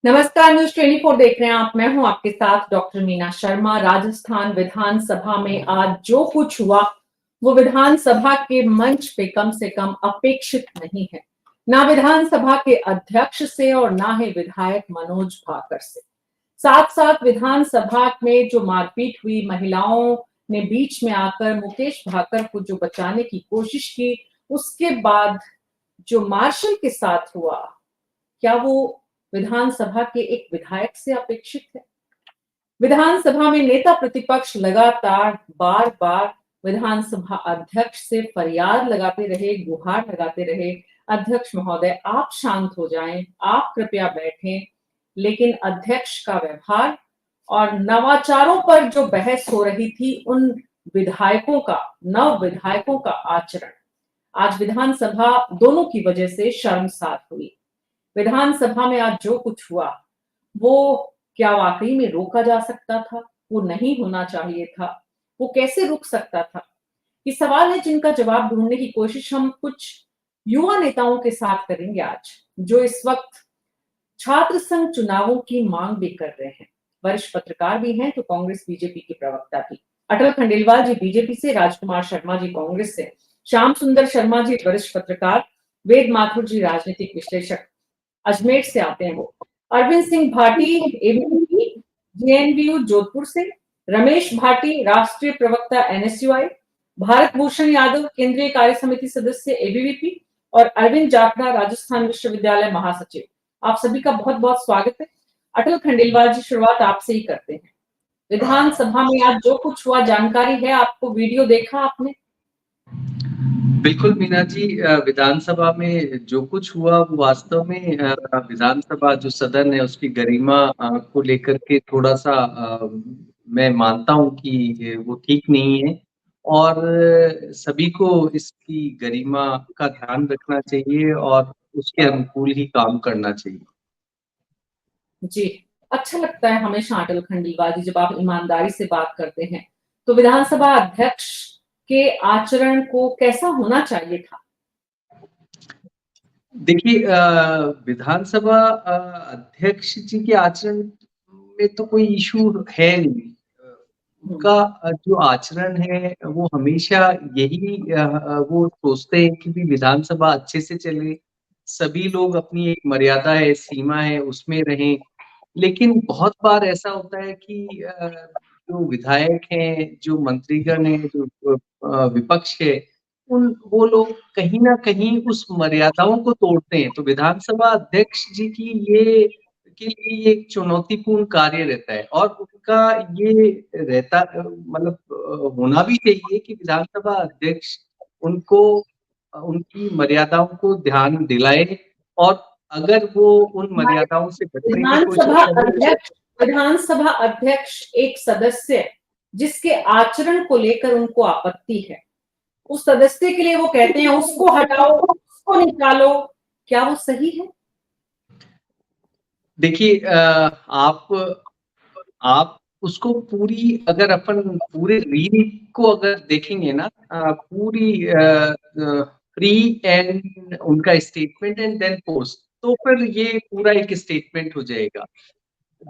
नमस्कार, न्यूज 24 देख रहे हैं आप। मैं हूं आपके साथ डॉक्टर मीना शर्मा। राजस्थान विधानसभा में आज जो कुछ हुआ वो विधानसभा के मंच पे कम से कम अपेक्षित नहीं है, ना विधानसभा के अध्यक्ष से और ना ही विधायक मनोज भाकर से। साथ साथ विधानसभा में जो मारपीट हुई, महिलाओं ने बीच में आकर मुकेश भाकर को जो बचाने की कोशिश की, उसके बाद जो मार्शल के साथ हुआ, क्या वो विधानसभा के एक विधायक से अपेक्षित है? विधानसभा में नेता प्रतिपक्ष लगातार बार बार विधानसभा अध्यक्ष से फरियाद लगाते रहे, गुहार लगाते रहे, अध्यक्ष महोदय आप शांत हो जाएं, आप कृपया बैठें। लेकिन अध्यक्ष का व्यवहार और नवाचारों पर जो बहस हो रही थी, उन विधायकों का, नव विधायकों का आचरण आज विधानसभा दोनों की वजह से शर्मसार हुई। विधानसभा में आज जो कुछ हुआ वो क्या वाकई में रोका जा सकता था? वो नहीं होना चाहिए था। वो कैसे रुक सकता था? ये सवाल है जिनका जवाब ढूंढने की कोशिश हम कुछ युवा नेताओं के साथ करेंगे आज, जो इस वक्त छात्र संघ चुनावों की मांग भी कर रहे हैं। वरिष्ठ पत्रकार भी हैं, तो कांग्रेस बीजेपी के प्रवक्ता भी। अटल खंडेलवाल जी बीजेपी से, राजकुमार शर्मा जी कांग्रेस से, श्याम सुंदर शर्मा जी वरिष्ठ पत्रकार, वेद माथुर जी राजनीतिक विश्लेषक अजमेर से आते हैं वो, अरविंद सिंह भाटी एबीवीपी जेएनयू जोधपुर से, रमेश भाटी राष्ट्रीय प्रवक्ता एनएसयूआई, भारत भूषण यादव केंद्रीय कार्य समिति सदस्य एबीवीपी और अरविंद जाखड़ा राजस्थान विश्वविद्यालय महासचिव। आप सभी का बहुत बहुत स्वागत है। अटल खंडेलवाल जी, शुरुआत आपसे ही करते हैं। विधानसभा में आज जो कुछ हुआ जानकारी है आपको, वीडियो देखा आपने? बिल्कुल मीना जी, विधानसभा में जो कुछ हुआ वो वास्तव में विधानसभा जो सदन है उसकी गरिमा को लेकर के थोड़ा सा मैं मानता हूं कि वो ठीक नहीं है और सभी को इसकी गरिमा का ध्यान रखना चाहिए और उसके अनुकूल ही काम करना चाहिए। जी, अच्छा लगता है हमेशा अटल खंडेलवाल जी जब आप ईमानदारी से बात करते हैं। तो विधानसभा अध्यक्ष के आचरण को कैसा होना चाहिए था? देखिए, विधानसभा अध्यक्ष जी के आचरण में तो कोई इशू है नहीं। उनका जो आचरण है वो हमेशा यही वो सोचते हैं कि भी विधानसभा अच्छे से चले, सभी लोग अपनी एक मर्यादा है, सीमा है, उसमें रहें। लेकिन बहुत बार ऐसा होता है कि जो विधायक हैं, जो मंत्रीगण हैं, जो विपक्ष है, वो लोग कहीं न कहीं उस मर्यादाओं को तोड़ते हैं। तो विधानसभा अध्यक्ष जी की ये के लिए ये एक चुनौतीपूर्ण कार्य रहता है और उनका ये रहता मतलब होना भी चाहिए कि विधानसभा अध्यक्ष उनको उनकी मर्यादाओं को ध्यान दिलाए और अगर वो उन मर्यादाओं से बचने की कोशिश करें। विधानसभा अध्यक्ष एक सदस्य जिसके आचरण को लेकर उनको आपत्ति है, उस सदस्य के लिए वो कहते हैं उसको हटाओ, उसको निकालो, क्या वो सही है? देखिए, आप उसको पूरी अगर अपन पूरे रील को अगर देखेंगे ना, पूरी प्री एंड उनका स्टेटमेंट एंड देन पोस्ट, तो फिर ये पूरा एक स्टेटमेंट हो जाएगा।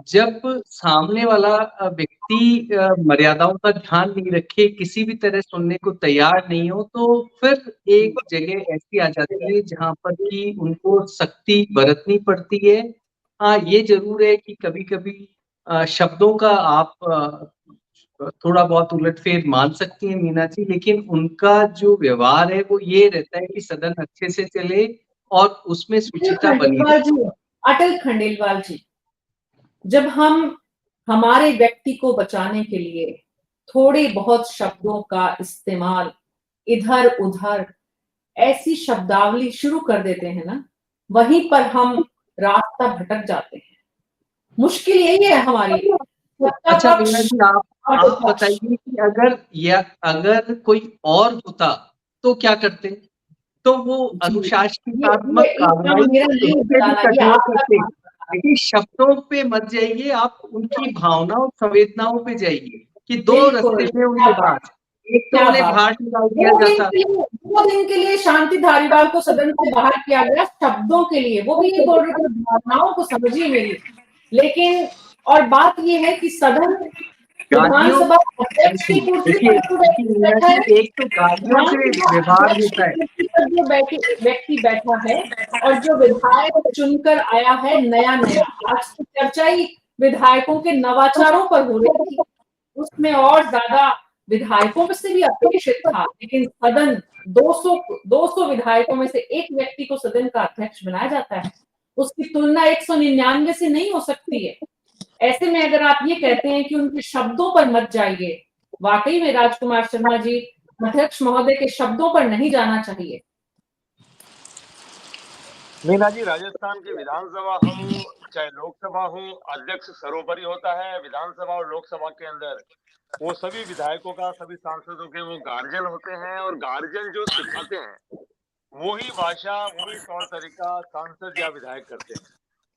जब सामने वाला व्यक्ति मर्यादाओं का ध्यान नहीं रखे, किसी भी तरह सुनने को तैयार नहीं हो, तो फिर एक जगह ऐसी आ जाती है जहाँ पर कि उनको सख्ती बरतनी पड़ती है। हाँ, ये ज़रूर है कि कभी-कभी शब्दों का आप थोड़ा बहुत उलट-फेर मान सकती हैं मीना जी, लेकिन उनका जो व्यवहार है वो ये रहता है कि सदन अच्छे से चले और उसमें शुचिता बनी रहे। अटल खंडेलवाल जी, जब हम हमारे व्यक्ति को बचाने के लिए थोड़े बहुत शब्दों का इस्तेमाल इधर-उधर ऐसी शब्दावली शुरू कर देते हैं ना, वहीं पर हम रास्ता भटक जाते हैं। मुश्किल यही है हमारी। अच्छा मीना जी, आप बताइए कि अगर कोई और होता तो क्या करते? तो वो अनुशासनात्मक कार्रवाई उससे भी कठोर करते। लेकिन शब्दों पे मत जाइए, आप उनकी भावनाओं, संवेदनाओं पे जाइए कि 2 रास्ते थे उनके पास। एक तो उन्हें बाहर निकाल दिया जाता। 2 दिन के लिए शांति धारीवाल को सदन से बाहर किया गया शब्दों के लिए, वो भी ये बोल रहे थे भावनाओं को समझिए मेरी। लेकिन और बात ये है कि सदन विधानसभा अध्यक्ष की कुर्सी देखिए पर जो व्यक्ति मीना बैठा है, जी, एक तो गालियों से विधानसभा व्यवहार अध्यक्ष होता की है। कुर्सी पर जो व्यक्ति बैठा है और जो विधायक चुनकर आया है नया नया, आज की चर्चा ही विधायकों के नवाचारों पर हो रही थी, उसमें और ज्यादा विधायकों में से भी अपेक्षित था, लेकिन सदन 200 विधायकों में से एक व्यक्ति को सदन का अध्यक्ष बनाया जाता है, उसकी तुलना 199 से नहीं हो सकती है। ऐसे में अगर आप ये कहते हैं कि उनके शब्दों पर मत जाइए, वाकई में राजकुमार शर्मा जी, अध्यक्ष महोदय के शब्दों पर नहीं जाना चाहिए। मीना जी, राजस्थान की विधानसभा हो चाहे लोकसभा हो, अध्यक्ष सर्वोपरि होता है। विधानसभा और लोकसभा के अंदर वो सभी विधायकों का, सभी सांसदों के वो गार्जियन होते हैं, और गार्जियन जो सिखाते हैं वही भाषा, वही तौर तरीका सांसद या विधायक करते हैं।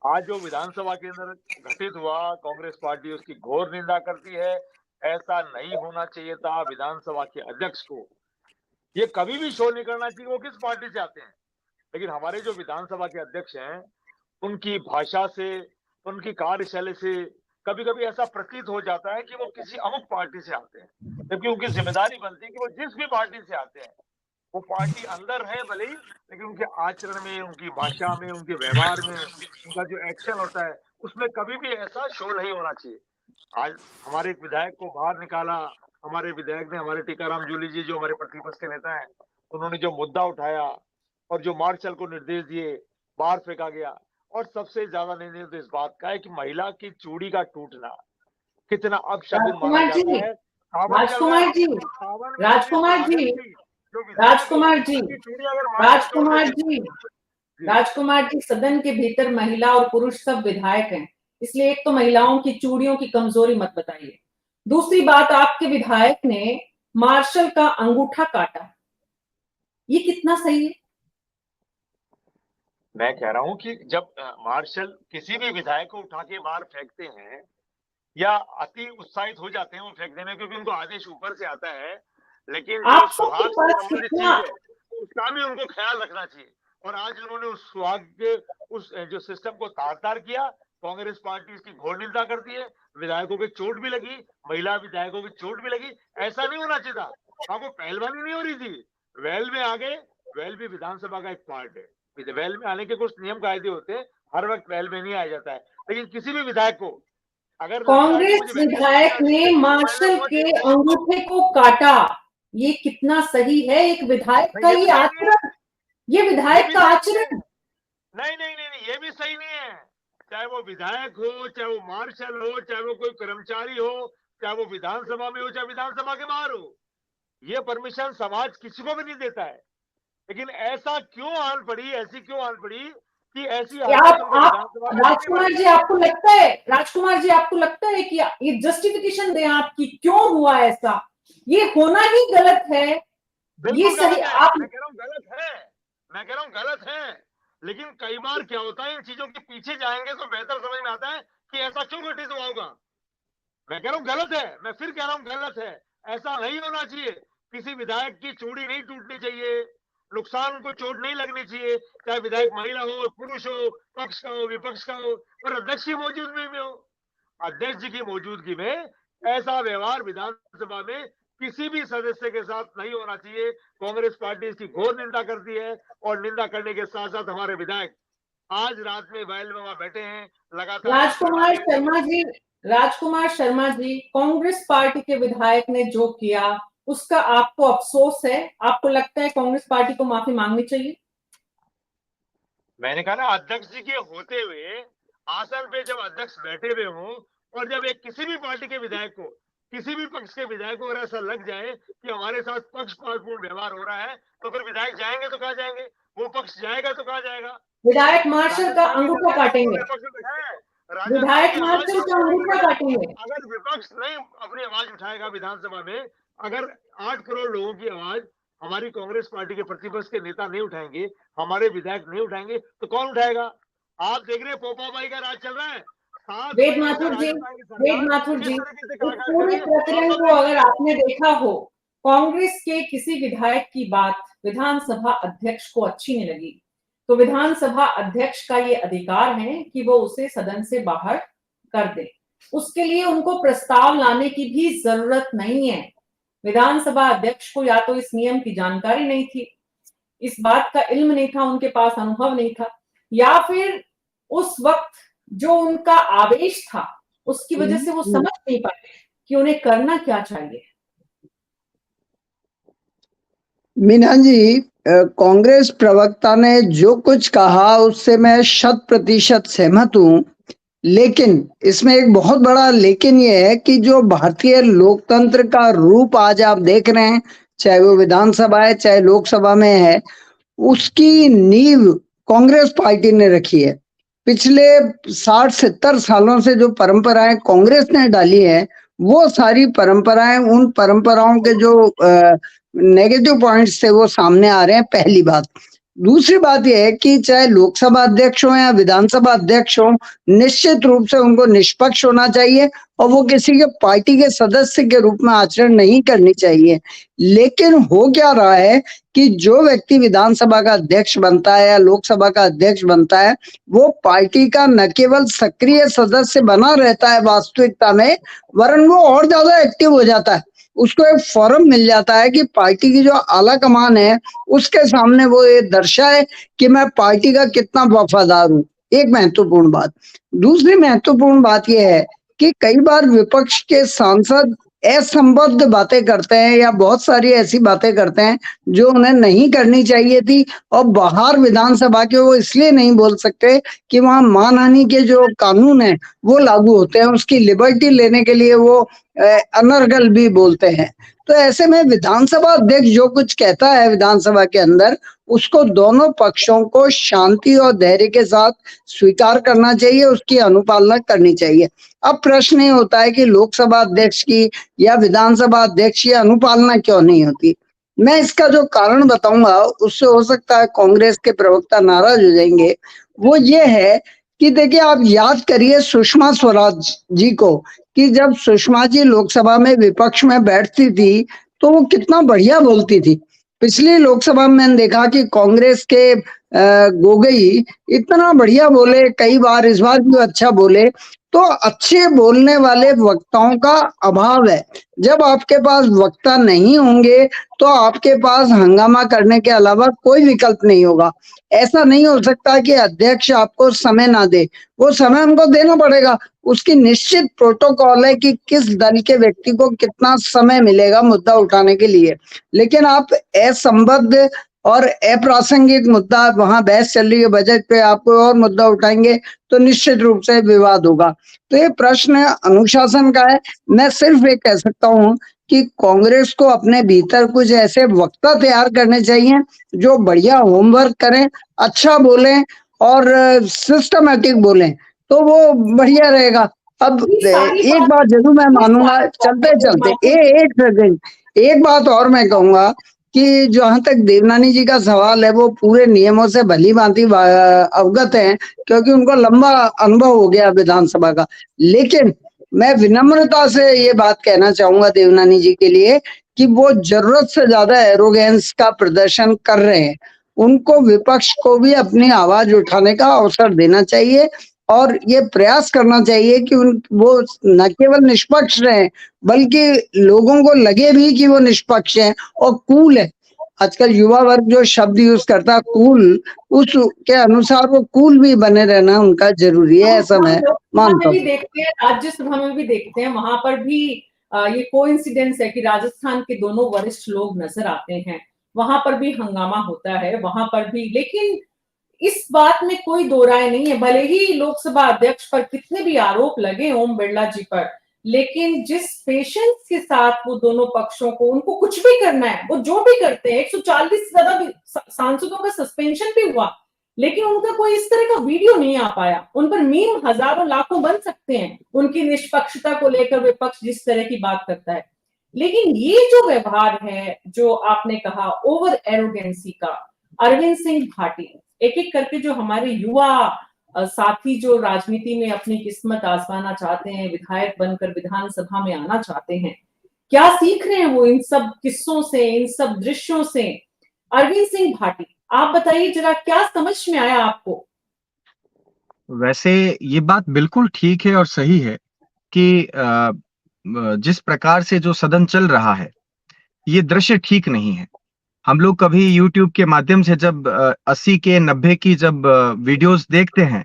आज जो विधानसभा के अंदर घटित हुआ, कांग्रेस पार्टी उसकी घोर निंदा करती है। ऐसा नहीं होना चाहिए था। विधानसभा के अध्यक्ष को ये कभी भी शो नहीं करना चाहिए वो किस पार्टी से आते हैं। लेकिन हमारे जो विधानसभा के अध्यक्ष हैं, उनकी भाषा से, उनकी कार्यशैली से कभी कभी ऐसा प्रतीत हो जाता है कि वो किसी अमुक पार्टी से आते हैं, जबकि उनकी जिम्मेदारी बनती है कि वो जिस भी पार्टी से आते हैं, वो पार्टी अंदर है भले ही, लेकिन उनके आचरण में, उनकी भाषा में, उनके व्यवहार में, उनका जो एक्शन होता है, उसमें कभी भी ऐसा शो नहीं होना चाहिए। आज हमारे एक विधायक को बाहर निकाला, हमारे विधायक ने, हमारे टीकाराम जूली जी जो हमारे प्रतिपक्ष के नेता हैं, उन्होंने जो मुद्दा उठाया और जो मार्शल को निर्देश दिए, बाहर फेंका गया। और सबसे ज्यादा निर्णय तो इस बात का है कि महिला की चूड़ी का टूटना कितना अपशगुन माना राजकुमार जी, जाता है। सावन चल रहा राजकुमार है, जी, सावन में राजकुमार जी, जो विधायक हो, राजकुमार जी, उसकी चूड़ी अगर मार के तोड़ राजकुमार देते जी, राजकुमार जी, सदन के भीतर महिला और पुरुष सब विधायक हैं, इसलिए एक तो महिलाओं की चूड़ियों की कमजोरी मत बताइए। दूसरी बात, आपके विधायक ने मार्शल का अंगूठा काटा, ये कितना सही है? मैं कह रहा हूं कि जब मार्शल किसी भी विधायक को उठा के बाहर फेंकते हैं या अति उत्साहित हो जाते हैं वो फेंक देने, क्योंकि उनको आदेश ऊपर से आता है, लेकिन जो आप सबके सुहाग से पास संबंधित कितना, चीज है उसका भी उनको ख्याल रखना चाहिए। और आज उन्होंने उस सुहाग के उस जो सिस्टम को तार तार किया। कांग्रेस पार्टी इसकी घोर निंदा करती है। विधायकों की चोट भी लगी, महिला विधायकों की चोट भी लगी। ऐसा नहीं होना चाहिए था। आपको पहलवानी नहीं हो रही थी, वेल में आ गए। वेल भी विधानसभा का एक पार्ट है। वेल में आने के कुछ नियम कायदे होते हैं, हर वक्त वेल में नहीं आया जाता है। लेकिन किसी भी विधायक को अगर लगता है कि कांग्रेस मुझे विधायक ने मार्शल के अंगूठे को काटा, ये कितना सही है? एक विधायक का ये आचरण, ये विधायक का आचरण। नहीं नहीं नहीं नहीं, ये भी सही नहीं है। चाहे वो विधायक हो, चाहे वो मार्शल हो, चाहे वो कोई कर्मचारी हो, चाहे वो विधानसभा में हो, चाहे विधानसभा के बाहर हो, ये परमिशन समाज किसी को भी नहीं देता है। लेकिन ऐसा क्यों आन पड़ी, ऐसी क्यों आन पड़ी कि ऐसी आप राजकुमार जी, आपको लगता है, राजकुमार जी आपको लगता है कि ये जस्टिफिकेशन दें आपकी क्यों हुआ ऐसा? ये होना ही गलत है। ये सही, आप, मैं कह रहा हूँ गलत है, मैं कह रहा हूँ गलत है। लेकिन कई बार क्या होता है, इन चीजों के पीछे जाएंगे तो बेहतर समझ में आता है कि ऐसा क्यों घटित हुआ होगा। मैं कह रहा हूँ गलत है, मैं फिर कह रहा हूँ गलत है। ऐसा नहीं होना चाहिए। किसी विधायक की चूड़ी नहीं टूटनी चाहिए, नुकसान उनको चोट नहीं लगनी चाहिए, चाहे विधायक महिला हो, पुरुष हो, पक्ष का हो, विपक्ष का हो, और अध्यक्ष की मौजूदगी में हो। अध्यक्ष जी की मौजूदगी में ऐसा व्यवहार विधानसभा में किसी भी सदस्य के साथ नहीं होना चाहिए। कांग्रेस पार्टी इसकी घोर निंदा करती है, और निंदा करने के साथ साथ हमारे विधायक आज रात में बैल में वहां बैठे हैं लगातार। राजकुमार शर्मा जी, कांग्रेस पार्टी के विधायक ने जो किया उसका आपको अफसोस है? आपको लगता है कांग्रेस पार्टी को माफी मांगनी चाहिए? मैंने कहा ना, अध्यक्ष जी के होते हुए आसन पे जब अध्यक्ष बैठे हुए हों, और जब एक किसी भी पार्टी के विधायक को, किसी भी पक्ष के विधायक को अगर ऐसा लग जाए कि हमारे साथ पक्षपातपूर्ण व्यवहार हो रहा है, तो फिर विधायक जाएंगे तो कहाँ जाएंगे, वो पक्ष जाएगा तो कहाँ जाएगा। विधायक मार्शल का अंगूठा काटेंगे, विधायक राजस्थान मार्शल का अंगूठा काटेंगे। अगर विपक्ष नहीं अपनी आवाज उठाएगा विधानसभा में, अगर 8 करोड़ लोगों की आवाज हमारी कांग्रेस पार्टी के प्रतिपक्ष के नेता नहीं उठाएंगे, हमारे विधायक नहीं उठाएंगे, तो कौन उठाएगा। आप देख रहे हैं पोपाबाई का राज चल रहा है। वेद माथुर जी, इस पूरे प्रकरण को अगर आपने देखा हो, कांग्रेस के किसी विधायक की बात विधानसभा अध्यक्ष को अच्छी नहीं लगी, तो विधानसभा अध्यक्ष का ये अधिकार है कि वो उसे सदन से बाहर कर दें। उसके लिए उनको प्रस्ताव लाने की भी जरूरत नहीं है। विधानसभा अध्यक्ष को या तो इस नियम की जानकारी नहीं थी, इस बात का इल्म नहीं था, उनके पास अनुभव नहीं था, या फिर उस वक्त जो उनका आवेश था उसकी वजह से वो समझ नहीं पाए कि उन्हें करना क्या चाहिए। मीना जी, कांग्रेस प्रवक्ता ने जो कुछ कहा उससे मैं 100% सहमत हूँ, लेकिन इसमें एक बहुत बड़ा लेकिन ये है कि जो भारतीय लोकतंत्र का रूप आज आप देख रहे हैं, चाहे वो विधानसभा है चाहे लोकसभा में है, उसकी नींव कांग्रेस पार्टी ने रखी है। पिछले 60-70 सालों से जो परंपराएं कांग्रेस ने डाली है, वो सारी परंपराएं, उन परंपराओं के जो नेगेटिव पॉइंट्स थे वो सामने आ रहे हैं, पहली बात। दूसरी बात यह है कि चाहे लोकसभा अध्यक्ष हो या विधानसभा अध्यक्ष हो, निश्चित रूप से उनको निष्पक्ष होना चाहिए और वो किसी के पार्टी के सदस्य के रूप में आचरण नहीं करनी चाहिए। लेकिन हो क्या रहा है कि जो व्यक्ति विधानसभा का अध्यक्ष बनता है या लोकसभा का अध्यक्ष बनता है, वो पार्टी का न केवल सक्रिय सदस्य बना रहता है वास्तविकता में, वरन वो और ज्यादा एक्टिव हो जाता है। उसको एक फोरम मिल जाता है कि पार्टी की जो आला कमान है उसके सामने वो ये दर्शाए कि मैं पार्टी का कितना वफादार हूँ। एक महत्वपूर्ण बात। दूसरी महत्वपूर्ण बात यह है कि कई बार विपक्ष के सांसद असंबद्ध बातें करते हैं या बहुत सारी ऐसी बातें करते हैं जो उन्हें नहीं करनी चाहिए थी, और बाहर विधानसभा के वो इसलिए नहीं बोल सकते कि वहां मानहानि के जो कानून है वो लागू होते हैं, उसकी लिबर्टी लेने के लिए वो अनर्गल भी बोलते हैं। तो ऐसे में विधानसभा अध्यक्ष जो कुछ कहता है विधानसभा के अंदर, उसको दोनों पक्षों को शांति और धैर्य के साथ स्वीकार करना चाहिए, उसकी अनुपालना करनी चाहिए। अब प्रश्न ये होता है कि लोकसभा अध्यक्ष की या विधानसभा अध्यक्ष की अनुपालना क्यों नहीं होती। मैं इसका जो कारण बताऊंगा, उससे हो सकता है कांग्रेस के प्रवक्ता नाराज हो जाएंगे। वो ये है कि देखिए, आप याद करिए सुषमा स्वराज जी को, कि जब सुषमा जी लोकसभा में विपक्ष में बैठती थी तो वो कितना बढ़िया बोलती थी। पिछली लोकसभा में मैंने देखा कि कांग्रेस के गोगोई इतना बढ़िया बोले, कई बार, इस बार भी अच्छा बोले। तो अच्छे बोलने वाले वक्ताओं का अभाव है। जब आपके पास वक्ता नहीं होंगे तो आपके पास हंगामा करने के अलावा कोई विकल्प नहीं होगा। ऐसा नहीं हो सकता कि अध्यक्ष आपको समय ना दे, वो समय हमको देना पड़ेगा। उसकी निश्चित प्रोटोकॉल है कि किस दल के व्यक्ति को कितना समय मिलेगा मुद्दा उठाने के लिए। लेकिन आप असंबद्ध और अप्रासंगिक मुद्दा, वहां बहस चल रही है बजट पे, आप कोई और मुद्दा उठाएंगे तो निश्चित रूप से विवाद होगा। तो ये प्रश्न अनुशासन का है। मैं सिर्फ ये कह सकता हूँ कि कांग्रेस को अपने भीतर कुछ ऐसे वक्ता तैयार करने चाहिए जो बढ़िया होमवर्क करें, अच्छा बोलें और सिस्टमेटिक बोलें, तो वो बढ़िया रहेगा। अब ये सारी एक बात बात जरूर मैं मानूंगा, सारी चलते बातें चलते हिमाचल एक सेकंड, एक बात और मैं कहूंगा कि जहां तक देवनानी जी का सवाल है, वो पूरे नियमों से भली भांति अवगत हैं क्योंकि उनको लंबा अनुभव हो गया विधानसभा का। लेकिन मैं विनम्रता से ये बात कहना चाहूंगा देवनानी जी के लिए कि वो जरूरत से ज्यादा एरोगेंस का प्रदर्शन कर रहे हैं। उनको विपक्ष को भी अपनी आवाज उठाने का अवसर देना चाहिए और ये प्रयास करना चाहिए कि वो न केवल निष्पक्ष रहे बल्कि लोगों को लगे भी कि वो निष्पक्ष हैं और कूल है। आजकल युवा वर्ग जो शब्द यूज करता है कूल, उसके अनुसार वो कूल भी बने रहना उनका जरूरी है, ऐसा मैं लोकसभा मानता में भी हूँ। देखते हैं, राज्यसभा में भी देखते हैं, वहां पर भी ये कोइंसिडेंस है कि राजस्थान के दोनों वरिष्ठ लोग नजर आते हैं, वहां पर भी हंगामा होता है, वहां पर भी। लेकिन इस बात में कोई दो राय नहीं है, भले ही लोकसभा अध्यक्ष पर कितने भी आरोप लगे ओम बिरला जी पर, लेकिन जिस पेशेंस के साथ वो दोनों पक्षों को, उनको कुछ भी करना है, वो जो भी करते हैं, 140 से ज्यादा सांसदों का सस्पेंशन भी हुआ, लेकिन उनका कोई इस तरह का वीडियो नहीं आ पाया। उन पर मीम हजारों लाखों बन सकते हैं उनकी निष्पक्षता को लेकर विपक्ष जिस तरह की बात करता है। लेकिन ये जो व्यवहार है, जो आपने कहा ओवर एरोगेंसी का, अरविंद सिंह भाटी, एक एक करके जो हमारे युवा साथी जो राजनीति में अपनी किस्मत आजमाना चाहते हैं, विधायक बनकर विधानसभा में आना चाहते हैं, क्या सीख रहे हैं वो इन सब किस्सों से, इन सब दृश्यों से? अरविंद सिंह भाटी, आप बताइए जरा, क्या समझ में आया आपको? वैसे ये बात बिल्कुल ठीक है और सही है कि जिस प्रकार से जो सदन चल रहा है, ये दृश्य ठीक नहीं है। हम लोग कभी यूट्यूब के माध्यम से जब 80 के 90 की जब वीडियोस देखते हैं,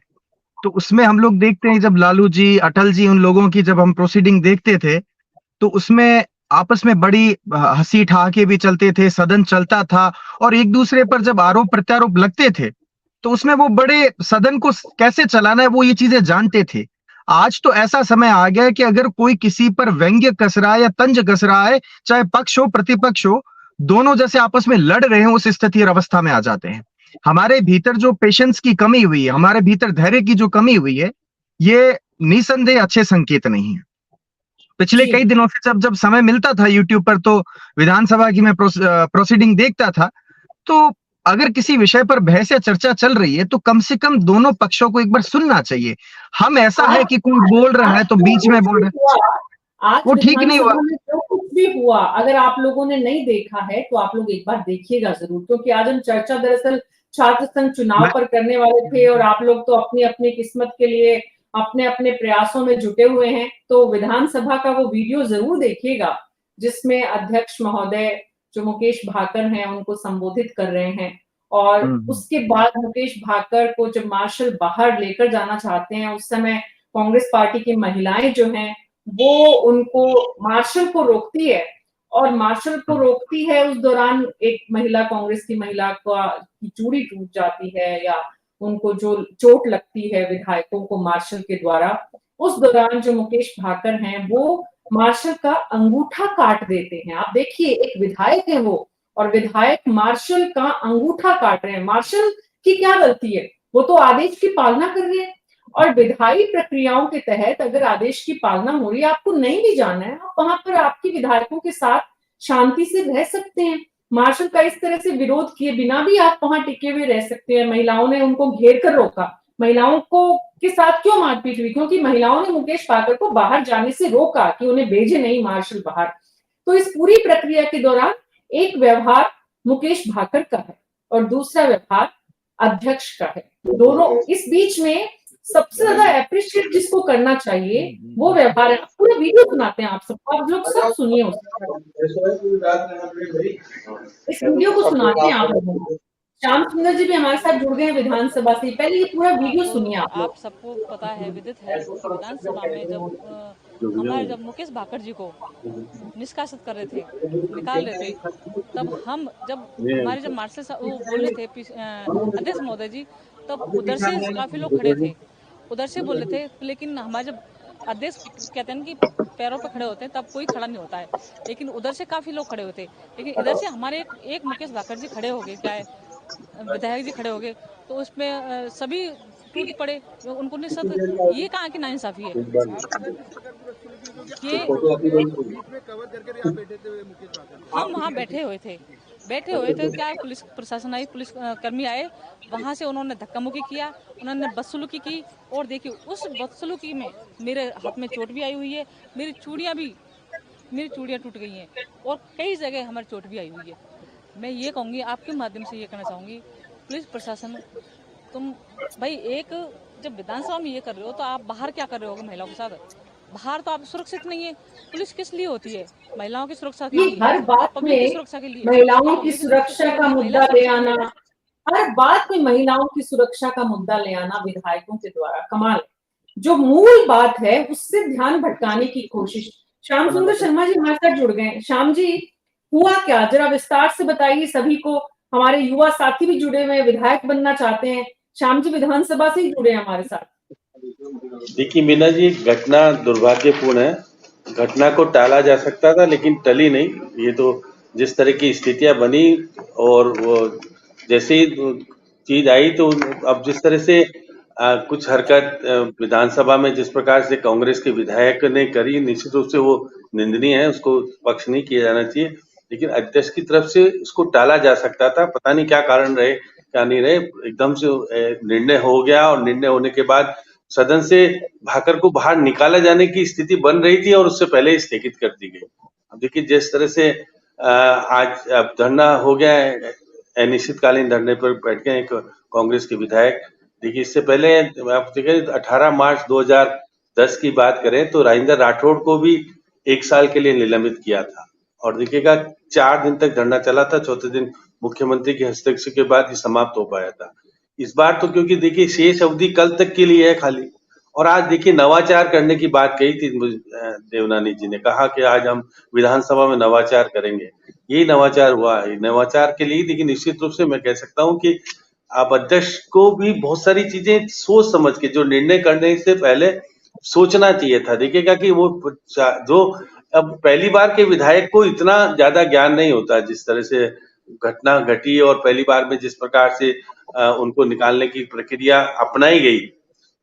तो उसमें हम लोग देखते हैं जब लालू जी, अटल जी, उन लोगों की जब हम प्रोसीडिंग देखते थे, तो उसमें आपस में बड़ी हंसी ठहाके भी चलते थे, सदन चलता था और एक दूसरे पर जब आरोप प्रत्यारोप लगते थे, तो उसमें वो बड़े सदन को कैसे चलाना है वो ये चीजें जानते थे। आज तो ऐसा समय आ गया है कि अगर कोई किसी पर व्यंग्य कस रहा है या तंज कस रहा है, चाहे पक्ष हो प्रतिपक्ष हो, दोनों जैसे आपस में लड़ रहे हैं, उस स्थिति और अवस्था में आ जाते हैं। हमारे भीतर जो पेशेंस की कमी हुई है, हमारे भीतर धैर्य की जो कमी हुई है, ये निसंदेह अच्छे संकेत नहीं है। पिछले जी कई दिनों से जब जब समय मिलता था यूट्यूब पर, तो विधानसभा की मैं प्रोसीडिंग देखता था। तो अगर किसी विषय पर बहस या चर्चा चल रही है, तो कम से कम दोनों पक्षों को एक बार सुनना चाहिए। हम ऐसा आज है कि कोई बोल रहा है आज तो जो बीच में कुछ बोल भी रहा है, हुआ, आज वो ठीक नहीं हुआ। विधानसभा में जो कुछ भी हुआ, अगर आप लोगों ने नहीं देखा है तो आप लोग एक बार देखिएगा जरूर, क्योंकि आज हम चर्चा दरअसल छात्र संघ चुनाव मैं पर करने वाले थे और आप लोग तो अपनी अपनी किस्मत के लिए अपने अपने प्रयासों में जुटे हुए हैं। तो विधानसभा का वो वीडियो जरूर देखिएगा जिसमें अध्यक्ष महोदय जो मुकेश भाकर हैं उनको संबोधित कर रहे हैं, और हम्म, उसके बाद मुकेश भाकर को जब मार्शल बाहर लेकर जाना चाहते हैं, उस समय कांग्रेस पार्टी की महिलाएं जो हैं वो उनको मार्शल को रोकती है, और मार्शल को हम्म, रोकती है उस दौरान एक महिला, कांग्रेस की महिला का की चूड़ी टूट जाती है या उनको जो चोट लगती है विधायकों को मार्शल के द्वारा, उस दौरान जो मुकेश भाकर हैं वो मार्शल का अंगूठा काट देते हैं। आप देखिए, एक विधायक है वो, और विधायक मार्शल का अंगूठा काट रहे हैं। मार्शल की क्या गलती है? वो तो आदेश की पालना कर रहे हैं, और विधायी प्रक्रियाओं के तहत अगर आदेश की पालना हो रही है, आपको नहीं भी जाना है, आप वहां पर आपके विधायकों के साथ शांति से रह सकते हैं। मार्शल का इस तरह से विरोध किए बिना भी आप वहां टिके हुए रह सकते हैं। महिलाओं ने उनको घेर कर रोका, महिलाओं को के साथ क्यों मारपीट हुई? क्योंकि महिलाओं ने मुकेश भाकर को बाहर जाने से रोका कि उन्हें भेजे नहीं मार्शल बाहर। तो इस पूरी प्रक्रिया के दौरान एक व्यवहार मुकेश भाकर का है और दूसरा व्यवहार अध्यक्ष का है। दोनों इस बीच में सबसे ज्यादा अप्रिशिएट जिसको करना चाहिए वो व्यवहार है। पूरा वीडियो सुनाते हैं आप सबको, आप लोग सब सुनिए उसको। इस वीडियो को सुनाते हैं आप लोगों को। श्याम सुंदर जी भी हमारे साथ जुड़ गए हैं विधानसभा से। पहले ये पूरा वीडियो सुनिए आप आप लोग। सबको पता है, विदित है कि विधानसभा में जब मुकेश भाकर जी को निष्कासित कर रहे थे, निकाल रहे थे, तब हम जब मार्शल साहब वो बोल रहे थे अध्यक्ष महोदय जी, तब उधर से काफी लोग खड़े थे, उधर से बोल रहे थे। लेकिन हमारे जब अध्यक्ष कहते हैं कि पैरों पर खड़े होते हैं तब कोई खड़ा नहीं होता है, लेकिन उधर से काफी लोग खड़े होते, लेकिन इधर से हमारे एक मुकेश भाकर जी खड़े हो गए, क्या है विधायक जी खड़े हो गए, तो उसमें सभी टूट पड़े। उनको नहीं सब, ये कहाँ की नाइंसाफी है? ये हम वहाँ बैठे हुए थे, क्या पुलिस प्रशासन आई, पुलिस कर्मी आए, वहाँ से उन्होंने धक्का मुक्की किया, उन्होंने बदसलूकी की, और देखिए उस बदसलूकी में मेरे हाथ में चोट भी आई हुई है, मेरी चूड़ियाँ टूट गई हैं, और कई जगह हमारी चोट भी आई हुई है। मैं ये कहूँगी, आपके माध्यम से ये कहना चाहूँगी, पुलिस प्रशासन, तुम भाई जब विधानसभा में ये कर रहे हो तो आप बाहर क्या कर रहे हो महिलाओं के साथ? बाहर तो आप सुरक्षित नहीं है। पुलिस किस लिए होती है? महिलाओं की सुरक्षा के ये लिए, हर बात पब्लिक की में सुरक्षा के लिए। महिलाओं की पब्लिक की सुरक्षा के का लिए, महिला मुद्दा ले सुरक्षा के आना, लिए। हर बात में महिलाओं की सुरक्षा का मुद्दा ले आना विधायकों के द्वारा कमाल है। जो मूल बात है उससे ध्यान भटकाने की कोशिश। श्याम सुंदर शर्मा जी हमारे साथ जुड़ गए हैं। श्याम जी, हुआ क्या, जरा विस्तार से बताइए सभी को। हमारे युवा साथी भी जुड़े हुए हैं, विधायक बनना चाहते हैं। श्याम जी विधानसभा से ही जुड़े हैं हमारे साथ। देखिए मीना जी, घटना दुर्भाग्यपूर्ण है। घटना को टाला जा सकता था लेकिन टली नहीं। ये तो जिस तरह की स्थितियां बनी और वो जैसे ही चीज आई, तो अब जिस तरह से कुछ हरकत विधानसभा में जिस प्रकार से कांग्रेस के विधायक ने करी, निश्चित रूप से वो निंदनीय है, उसको पक्ष नहीं किया जाना चाहिए। लेकिन अध्यक्ष की तरफ से उसको टाला जा सकता था। पता नहीं क्या कारण रहे, क्या नहीं रहे, एकदम से निर्णय हो गया, और निर्णय होने के बाद सदन से भाकर को बाहर निकाला जाने की स्थिति बन रही थी और उससे पहले ही स्थगित कर दी गई। अब देखिए जिस तरह से आज अब धरना हो गया है, अनिश्चितकालीन धरने पर बैठ गए एक कांग्रेस के विधायक, देखिए इससे पहले आप देखें 18 मार्च 2010 की बात करें तो राजेंद्र राठौड़ को भी 1 साल के लिए निलंबित किया था और देखिएगा 4 दिन तक धरना चला था, चौथे दिन मुख्यमंत्री के हस्तक्षेप के बाद ये समाप्त हो पाया था। इस बार तो क्योंकि देखिए शेष अवधि कल तक के लिए है खाली। और आज देखिए नवाचार करने की बात कही थी देवनानी जी ने, कहा कि आज हम विधानसभा में नवाचार करेंगे। यही नवाचार हुआ है। नवाचार के लिए देखिए निश्चित रूप से मैं कह सकता हूँ कि आप अध्यक्ष को भी बहुत सारी चीजें सोच समझ के, जो निर्णय करने से पहले सोचना चाहिए था। देखिएगा कि वो जो अब पहली बार के विधायक को इतना ज्यादा ज्ञान नहीं होता, जिस तरह से घटना घटी और पहली बार में जिस प्रकार से उनको निकालने की प्रक्रिया अपनाई गई,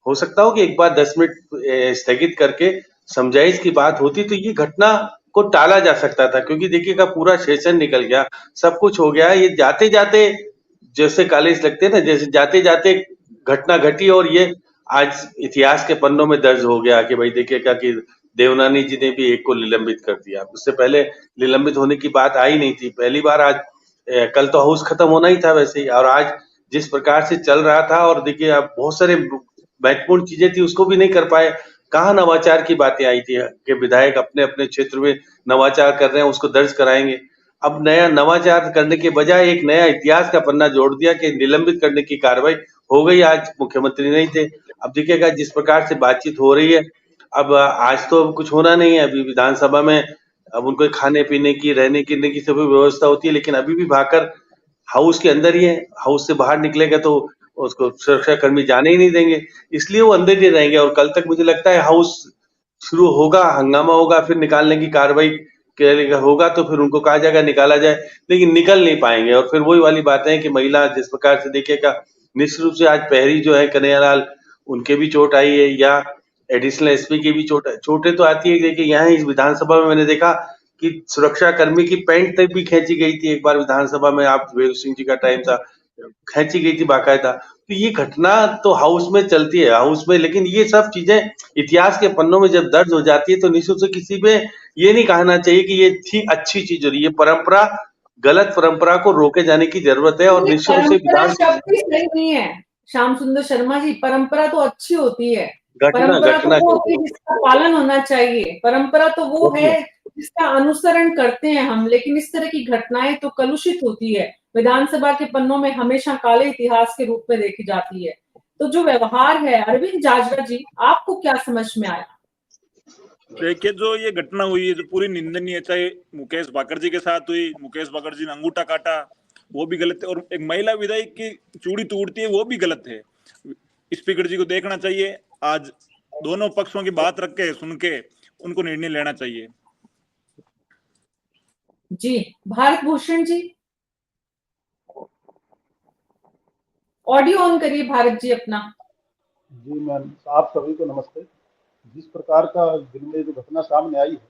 हो सकता हो कि एक बार 10 मिनट स्थगित करके समझाइश की बात होती तो ये घटना को टाला जा सकता था। क्योंकि देखिएगा पूरा सेशन निकल गया, सब कुछ हो गया, ये जाते जाते जैसे कॉलेज लगते हैं ना, जैसे जाते जाते घटना घटी और ये आज इतिहास के पन्नों में दर्ज हो गया कि भाई देखिएगा कि देवनानी जी ने भी एक को निलंबित कर दिया। उससे पहले निलंबित होने की बात आई नहीं थी। पहली बार आज कल तो हाउस खत्म होना ही था वैसे ही, और आज जिस प्रकार से चल रहा था और देखिए अब बहुत सारे महत्वपूर्ण चीजें थी उसको भी नहीं कर पाए। कहाँ नवाचार की बातें आई थी कि विधायक अपने अपने क्षेत्र में नवाचार कर रहे हैं उसको दर्ज कराएंगे। अब नया नवाचार करने के बजाय एक नया इतिहास का पन्ना जोड़ दिया कि निलंबित करने की कार्रवाई हो गई। आज मुख्यमंत्री नहीं थे। अब देखिएगा जिस प्रकार से बातचीत हो रही है, अब आज तो कुछ होना नहीं है। अभी विधानसभा में अब उनको खाने पीने की, रहने की सभी व्यवस्था होती है, लेकिन अभी भी भाकर हाउस के अंदर ही है। हाउस से बाहर निकलेगा तो उसको सुरक्षा कर्मी जाने ही नहीं देंगे, इसलिए वो अंदर ही रहेंगे। और कल तक मुझे लगता है हाउस शुरू होगा, हंगामा होगा, फिर निकालने की कार्रवाई होगा तो फिर उनको कहा जाएगा निकाला जाए, लेकिन निकल नहीं पाएंगे। और फिर वही वाली बातें हैं कि महिला जिस प्रकार से देखिएगा, निश्चित रूप से आज प्रहरी जो है कन्हैयालाल, उनके भी चोट आई है, या एडिशनल एसपी की भी चोटें तो आती है। देखिए यहाँ इस विधानसभा में मैंने देखा कि सुरक्षा कर्मी की पैंट तक भी खींची गई थी एक बार विधानसभा में, आप वेलू सिंह जी का टाइम था, खींची गई थी बाकायदा। तो ये घटना तो हाउस में चलती है, हाउस में, लेकिन ये सब चीजें इतिहास के पन्नों में जब दर्ज हो जाती है तो निश्चित से किसी पे ये नहीं कहना चाहिए कि ये ठीक अच्छी चीज हो रही है। ये परंपरा, गलत परंपरा को रोके जाने की जरूरत है। और ये निश्चित रूप से परंपरा शब्द ही सही नहीं है श्याम सुंदर शर्मा जी। परंपरा तो अच्छी होती है, परंपरा तो वो होती है जिसका पालन होना चाहिए। परंपरा तो वो है जिसका अनुसरण करते हैं हम, लेकिन इस तरह की घटनाएं तो कलुषित होती है, विधानसभा के पन्नों में हमेशा काले इतिहास के रूप में देखी जाती है। तो जो व्यवहार है, अरविंद जाजरा जी, आपको क्या समझ में आया? देखिए जो ये घटना हुई है जो पूरी निंदनीय है, चाहे मुकेश भाकर जी के साथ हुई, मुकेश भाकर जी ने अंगूठा काटा वो भी गलत है, और एक महिला विधायक की चूड़ी तोड़ती है वो भी गलत है। स्पीकर जी को देखना चाहिए, आज दोनों पक्षों की बात रख के सुन के उनको निर्णय लेना चाहिए। जी भारत भूषण जी, ऑडियो ऑन करिए भारत जी अपना। जी मैम, आप सभी को नमस्ते। जिस प्रकार का दिन में जो घटना सामने आई है,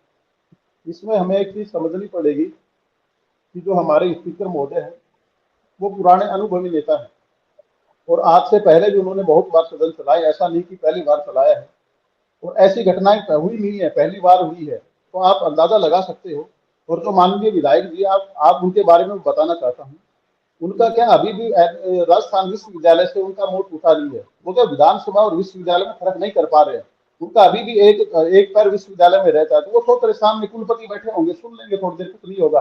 इसमें हमें एक चीज समझनी पड़ेगी कि जो हमारे स्पीकर महोदय हैं वो पुराने अनुभवी नेता हैं, और आज से पहले भी उन्होंने बहुत बार सदन चलाए, ऐसा नहीं कि पहली बार चलाया है। और ऐसी घटनाएं हुई नहीं है, पहली बार हुई है, तो आप अंदाजा लगा सकते हो। और जो माननीय विधायक जी, आप उनके बारे में बताना चाहता हूँ, उनका क्या अभी भी राजस्थान विश्वविद्यालय से उनका मोट उठा नहीं है। वो क्या विधानसभा और विश्वविद्यालय में फर्क नहीं कर पा रहे हैं। उनका अभी भी एक पैर विश्वविद्यालय में रहता है, तो वो सोच रहे सामने कुलपति बैठे होंगे, सुन लेंगे थोड़ी देर, कुछ नहीं होगा।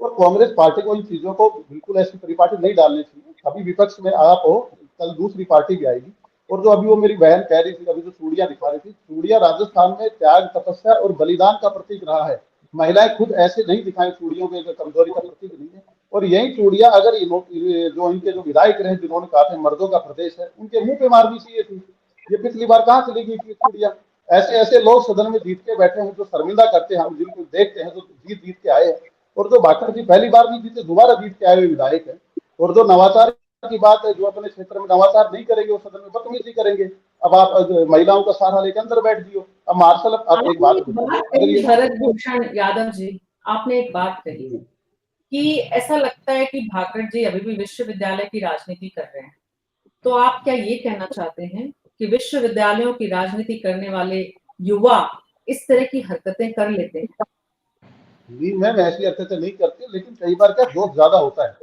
और कांग्रेस पार्टी को इन चीजों को बिल्कुल ऐसी परिपाटी नहीं डालनी चाहिए। अभी विपक्ष में आप हो, कल दूसरी पार्टी भी आएगी। और जो अभी वो मेरी बहन कह रही थी, अभी जो चूड़ियां दिखा रही थी, चूड़ियां राजस्थान में त्याग, तपस्या और बलिदान का प्रतीक रहा है। महिलाएं खुद ऐसे नहीं दिखाएं, चूड़ियों के कमजोरी का प्रतीक नहीं है। और यही चूड़ियां अगर जो इनके जो विधायक रहे, जिन्होंने कहा था मर्दों का प्रदेश है, उनके मुंह पे मारनी चाहिए थी। ये पिछली बार कहाँ चली गई थी चूड़ियां? ऐसे ऐसे लोग सदन में जीत के बैठे हैं जो शर्मिंदा करते हैं, हम जिनको देखते हैं जो जीत के आए हैं। और जो भाकर जी पहली बार नहीं जीते, दोबारा जीत के आए हुए विधायक है। और जो नवाचार की बात है, जो अपने क्षेत्र में नवाचार नहीं करेंगे वो सदन में बदतमीजी करेंगे। अब आप महिलाओं का सहारा लेकर अंदर बैठ जियो। अब मार्शल, आप एक बात भरत भूषण यादव जी, आपने एक बात कही कि ऐसा लगता है कि भाकर जी अभी भी विश्वविद्यालय की राजनीति कर रहे हैं। तो आप क्या ये कहना चाहते हैं कि विश्वविद्यालयों की राजनीति करने वाले युवा इस तरह की हरकतें कर लेते हैं? जी मैम, ऐसी हरकतें नहीं करते, लेकिन कई बार क्या जोश ज्यादा होता है,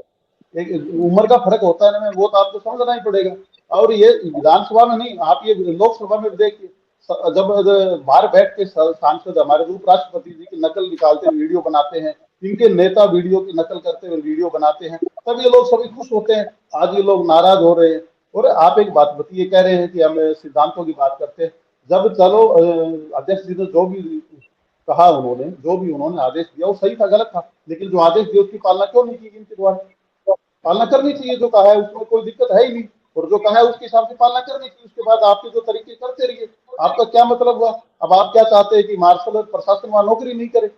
एक उम्र का फर्क होता है ना, वो तो आपको समझना ही पड़ेगा। और ये विधानसभा में नहीं, आप ये लोकसभा में देखिए, जब बाहर बैठ के सांसद हमारे उपराष्ट्रपति जी की नकल निकालते हैं, वीडियो बनाते हैं, इनके नेता वीडियो की नकल करते हुए वीडियो बनाते हैं, तब ये लोग सभी खुश होते हैं। आज ये लोग नाराज हो रहे हैं। और आप एक बात बताइए, कह रहे हैं कि हम सिद्धांतों की बात करते हैं। जब चलो अध्यक्ष जी ने जो भी कहा, उन्होंने जो भी उन्होंने आदेश दिया वो सही था, गलत था, लेकिन जो आदेश दिया उसकी पालना क्यों नहीं की इनके द्वारा? पालना करनी चाहिए, जो कहा है उसमें कोई दिक्कत है ही नहीं, और जो कहा है उसके हिसाब से पालना करनी चाहिए। उसके बाद आपके जो तरीके करते रहिए। आपका क्या मतलब हुआ? अब आप क्या चाहते हैं कि मार्शल प्रशासन वहां नौकरी नहीं करे?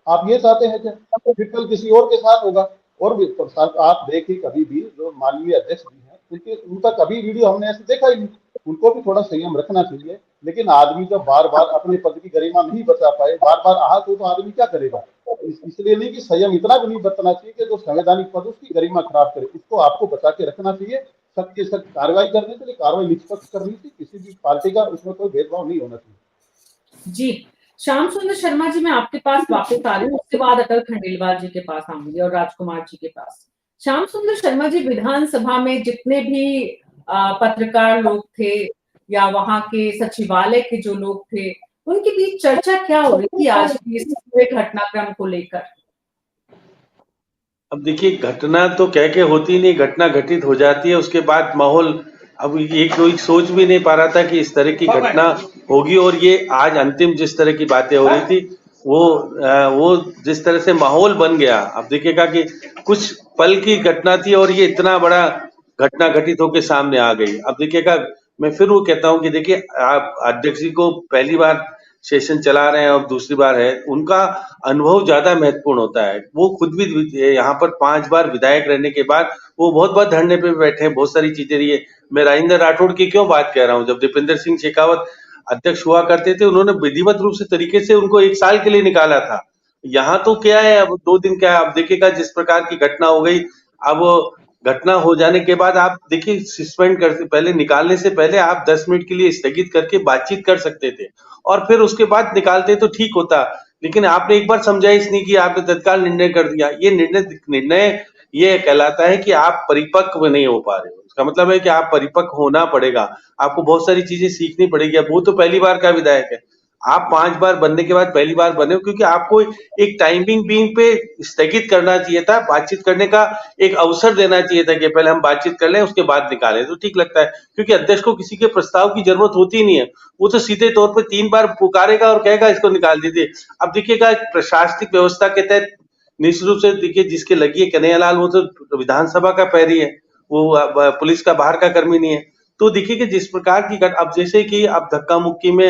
आप ये चाहते हैं क्या? फिर कल किसी और के साथ होगा। और भी आप देखिए, कभी भी जो माननीय अध्यक्ष जी हैं, उनका कभी वीडियो हमने ऐसे देखा ही नहीं। उनको भी थोड़ा संयम रखना चाहिए। लेकिन आदमी जब बार बार अपने पद की गरिमा नहीं बचा पाए, बार बार आहत हो, तो आदमी क्या करेगा? इसलिए नहीं कि संयम इतना भी नहीं बरतना चाहिए कि जो संवैधानिक पद उसकी गरिमा खराब करे। उसको आपको बचा के रखना चाहिए। सख्त से सख्त कार्रवाई करने के लिए कार्रवाई निष्पक्ष करनी चाहिए। किसी भी पार्टी का उसमें कोई भेदभाव नहीं होना चाहिए। जी, श्याम सुंदर शर्मा जी, मैं आपके पास वापस आ रही हूँ, उसके बाद अटल खंडेलवाल जी के पास आऊंगी और राजकुमार जी के पास। श्याम सुंदर शर्मा जी, विधानसभा में जितने भी पत्रकार लोग थे या वहां के सचिवालय के जो लोग थे, उनके बीच चर्चा क्या हो रही थी आज की इस पूरे घटनाक्रम को लेकर? अब देखिए, घटना तो कह के होती नहीं, घटना घटित हो जाती है, उसके बाद माहौल, अब ये कोई सोच भी नहीं पा रहा था कि इस तरह की घटना होगी। और ये आज अंतिम जिस तरह की बातें हो रही थी, वो जिस तरह से माहौल बन गया, अब देखिएगा कि कुछ पल की घटना थी और ये इतना बड़ा घटना घटित होकर सामने आ गई। अब देखिएगा, मैं फिर वो कहता हूँ कि देखिए, आप अध्यक्ष जी को पहली बार सेशन चला रहे हैं और दूसरी बार है, उनका अनुभव ज्यादा महत्वपूर्ण होता है। वो खुद भी यहाँ पर 5 बार विधायक रहने के बाद वो बहुत बार धरने पे बैठे हैं, बहुत सारी चीजें रही है। मैं राजेंद्र राठौड़ की क्यों बात कह रहा हूँ, जब दीपेंद्र सिंह शेखावत अध्यक्ष हुआ करते थे, उन्होंने विधिवत रूप से तरीके से उनको 1 साल के लिए निकाला था। यहाँ तो क्या है, अब 2 दिन क्या है, अब देखिएगा जिस प्रकार की घटना हो गई। अब घटना हो जाने के बाद आप देखिए, सस्पेंड करते पहले, निकालने से पहले आप 10 मिनट के लिए स्थगित करके बातचीत कर सकते थे और फिर उसके बाद निकालते तो ठीक होता। लेकिन आपने एक बार समझाइश नहीं की, आपने तत्काल निर्णय कर दिया। ये निर्णय ये कहलाता है कि आप परिपक्व नहीं हो पा रहे हो। इसका मतलब है कि आप परिपक्व होना पड़ेगा, आपको बहुत सारी चीजें सीखनी पड़ेगी। अब वो तो पहली बार का विधायक है, आप 5 बार बनने के बाद पहली बार बने हो, क्योंकि आपको एक टाइमिंग बीइंग पे स्थगित करना चाहिए था, बातचीत करने का एक अवसर देना चाहिए था कि पहले हम बातचीत कर लें, उसके बाद निकालें, तो ठीक लगता है। क्योंकि अध्यक्ष को किसी के प्रस्ताव की जरूरत होती नहीं है, वो तो सीधे तौर पर 3 बार पुकारेगा और कहेगा इसको निकाल दीजिए। अब देखिएगा, प्रशासनिक व्यवस्था के तहत निश्चित रूप से देखिए, जिसके लगी है कन्हैयालाल, वो तो विधानसभा का पैरी है, वो पुलिस का बाहर का कर्मी नहीं है। तो देखिए कि जिस प्रकार की अब जैसे कि अब धक्का मुक्की में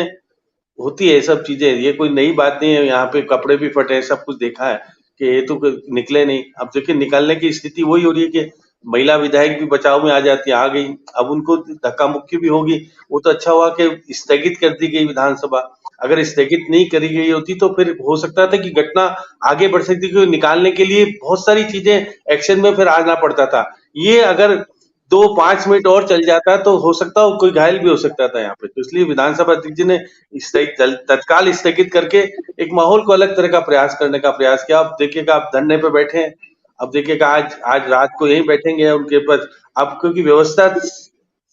होती है ये सब चीजें, ये कोई नई बात नहीं है। यहाँ पे कपड़े भी फटे, सब कुछ देखा है कि ये तो निकले नहीं। अब देखिए, निकलने की स्थिति वही हो रही है कि महिला विधायक भी बचाव में आ जाती है, आ गई, अब उनको धक्का मुक्की भी होगी। वो तो अच्छा हुआ कि स्थगित कर दी गई विधानसभा। अगर स्थगित नहीं करी गई होती तो फिर हो सकता था कि घटना आगे बढ़ सकती, क्योंकि निकालने के लिए बहुत सारी चीजें एक्शन में फिर आना पड़ता था। ये अगर 2-5 मिनट और चल जाता तो हो सकता है कोई घायल भी हो सकता था यहाँ पे। तो इसलिए विधानसभा अध्यक्ष जी ने तत्काल स्थगित करके एक माहौल को अलग तरह का प्रयास करने का प्रयास किया। अब देखिएगा, आप धरने पे बैठे हैं, अब देखिएगा आज रात को यहीं बैठेंगे उनके पास। अब क्योंकि व्यवस्था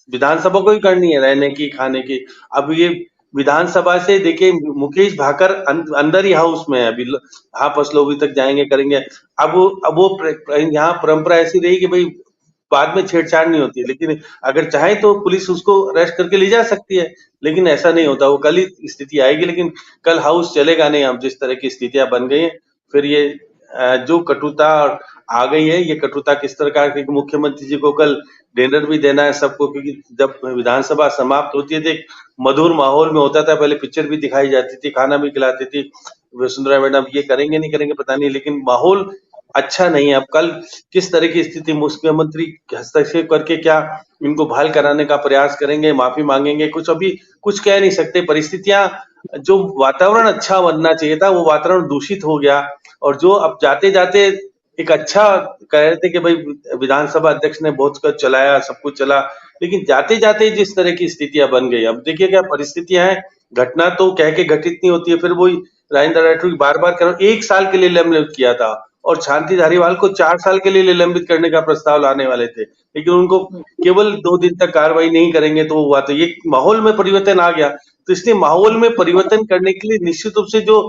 विधानसभा को ही करनी है, रहने की, खाने की। अब ये विधानसभा से देखिए, मुकेश भाकर अंदर ही हाउस में है, अभी हाफस लोबी तक जाएंगे, करेंगे। अब वो यहाँ परंपरा ऐसी रही कि भाई बाद में छेड़छाड़ नहीं होती, लेकिन अगर चाहे तो पुलिस उसको अरेस्ट करके ले जा सकती है, लेकिन ऐसा नहीं होता। वो कल ही स्थिति आएगी, लेकिन कल हाउस चलेगा नहीं। अब जिस तरह की स्थितियां बन गई हैं, फिर ये जो कटुता आ गई है, ये कटुता किस तरह का, क्योंकि मुख्यमंत्री जी को कल डिनर भी देना है सबको, क्योंकि जब विधानसभा समाप्त होती है तो एक मधुर माहौल में होता था। पहले पिक्चर भी दिखाई जाती थी, खाना भी खिलाती थी वसुंधरा मैडम। ये करेंगे नहीं करेंगे पता नहीं, लेकिन माहौल अच्छा नहीं है। अब कल किस तरह की स्थिति, मुख्यमंत्री हस्तक्षेप करके क्या इनको बहाल कराने का प्रयास करेंगे, माफी मांगेंगे, कुछ अभी कुछ कह नहीं सकते। परिस्थितियां, जो वातावरण अच्छा बनना चाहिए था, वो वातावरण दूषित हो गया। और जो अब जाते जाते एक अच्छा कह रहे थे कि भाई विधानसभा अध्यक्ष ने बहुत कुछ चलाया, सब कुछ चला, लेकिन जाते जाते जिस तरह की स्थितियां बन गई, अब देखिए क्या परिस्थितियां हैं। घटना तो कह के घटित नहीं होती है, फिर वही राजेंद्र राठौड़ बार बार कर 1 साल के लिए हमने किया था और शांति धारीवाल को 4 साल के लिए निलंबित करने का प्रस्ताव लाने वाले थे, लेकिन उनको केवल 2 दिन तक कार्रवाई नहीं करेंगे तो हुआ। तो ये माहौल में परिवर्तन आ गया। तो इसलिए माहौल में परिवर्तन करने के लिए निश्चित रूप से जो